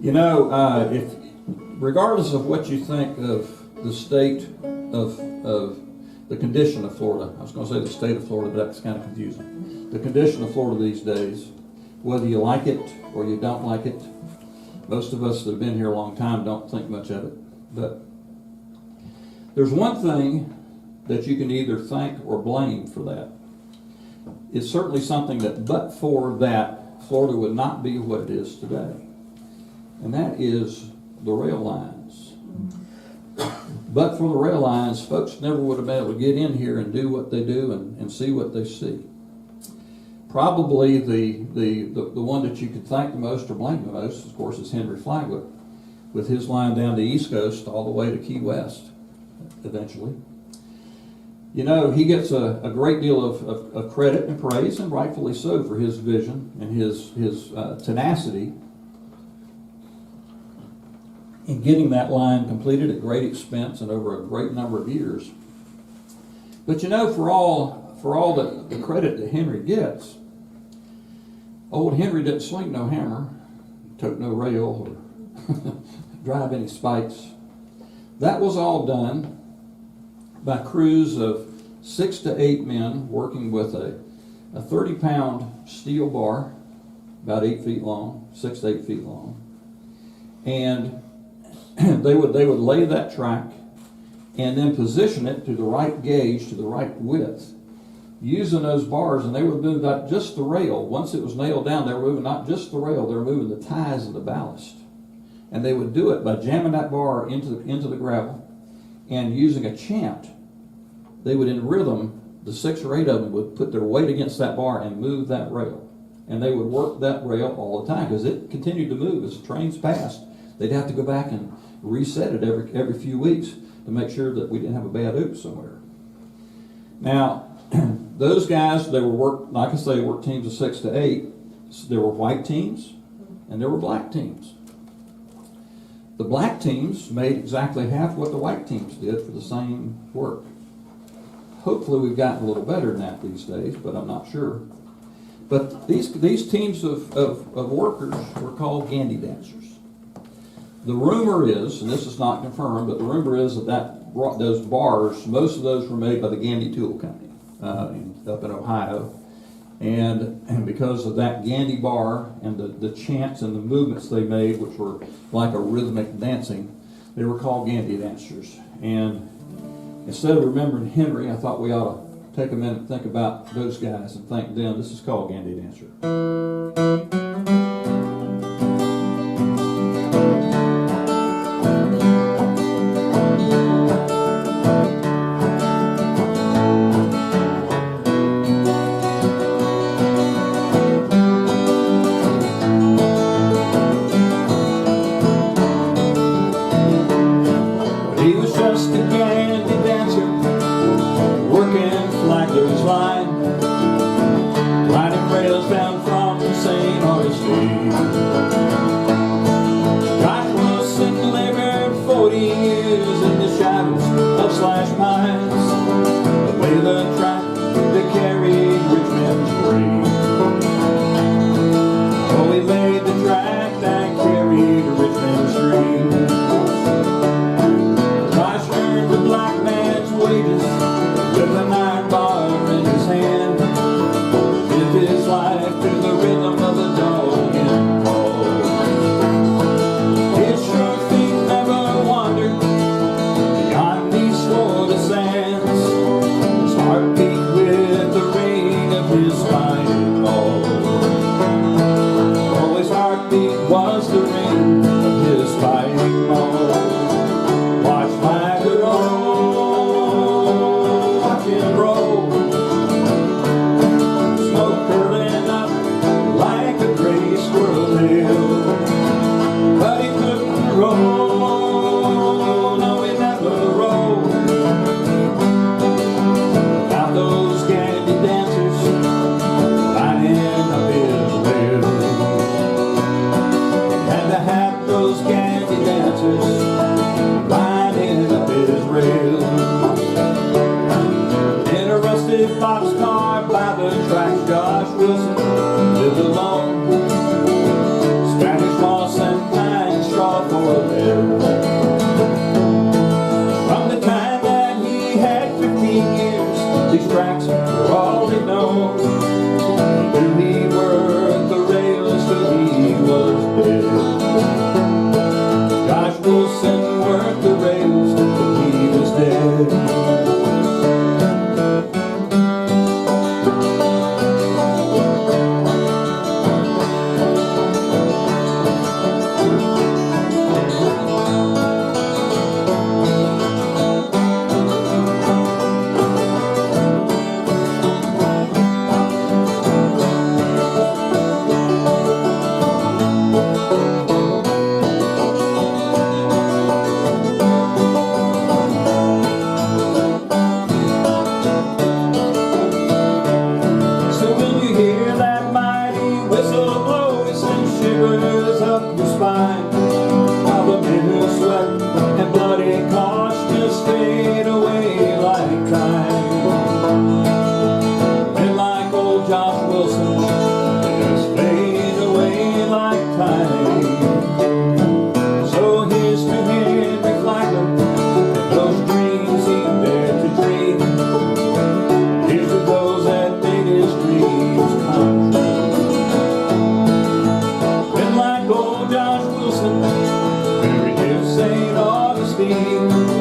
You know, if regardless of what you think of the state of the condition of Florida, I was going to say the state of Florida, but that's kind of confusing. The condition of Florida these days, whether you like it or you don't like it, most of us that have been here a long time don't think much of it. But there's one thing that you can either thank or blame for that. It's certainly something that, but for that, Florida would not be what it is today. And that is the rail lines. But for the rail lines, folks never would have been able to get in here and do what they do and see what they see. Probably the one that you could thank the most or blame the most, of course, is Henry Flagler, with his line down the East Coast all the way to Key West, eventually. You know, he gets a great deal of credit and praise, and rightfully so, for his vision and his tenacity in getting that line completed at great expense and over a great number of years. But you know, for all the credit that Henry gets, old Henry didn't swing no hammer, tote no rail, or drive any spikes. That was all done by crews of 6 to 8 men working with a 30-pound steel bar, about 8 feet long, 6 to 8 feet long, and they would lay that track and then position it to the right gauge, to the right width, using those bars, and they would move not just the rail. Once it was nailed down, they were moving not just the rail, they were moving the ties of the ballast. And they would do it by jamming that bar into the gravel and using a chant. They would, in rhythm, the 6 or 8 of them would put their weight against that bar and move that rail. And they would work that rail all the time because it continued to move as the trains passed. They'd have to go back and reset it every few weeks to make sure that we didn't have a bad oops somewhere. Now, those guys, they were like I say, worked teams of 6 to 8. There were white teams and there were black teams. The black teams made exactly half what the white teams did for the same work. Hopefully we've gotten a little better than that these days, but I'm not sure. But these teams of workers were called Gandy dancers. The rumor is, and this is not confirmed, but the rumor is that those bars, most of those were made by the Gandy Tool Company up in Ohio. And because of that Gandy bar and the chants and the movements they made, which were like a rhythmic dancing, they were called Gandy dancers. And instead of remembering Henry, I thought we ought to take a minute and think about those guys and thank them. This is called Gandy Dancer. He was just a Gandy dancer, working Flagler's line, riding rails down from St. Augustine. Josh Wilson labored 40 years in the shadows of slash pines, away the track that carried Richmond's dream. Oh, he laid the track that carried Richmond's dream. With an iron bar in his hand, lived his life to the rhythm of the dog and ball. His sure feet never wandered beyond these Florida sands. His heart beat with the ring of his fighting ball. Oh, his heartbeat was the ring of his fighting ball. Watch Flagler roll, smoke curling up like a gray squirrel hill. But he couldn't roll, no, he never rolled without those Gandy dancers lining up his rail. He had to have those Gandy dancers lining up his rail. Boxcar by the track, Josh Wilson lived alone. Spanish moss and pine Wilson, Mary near St. Augustine.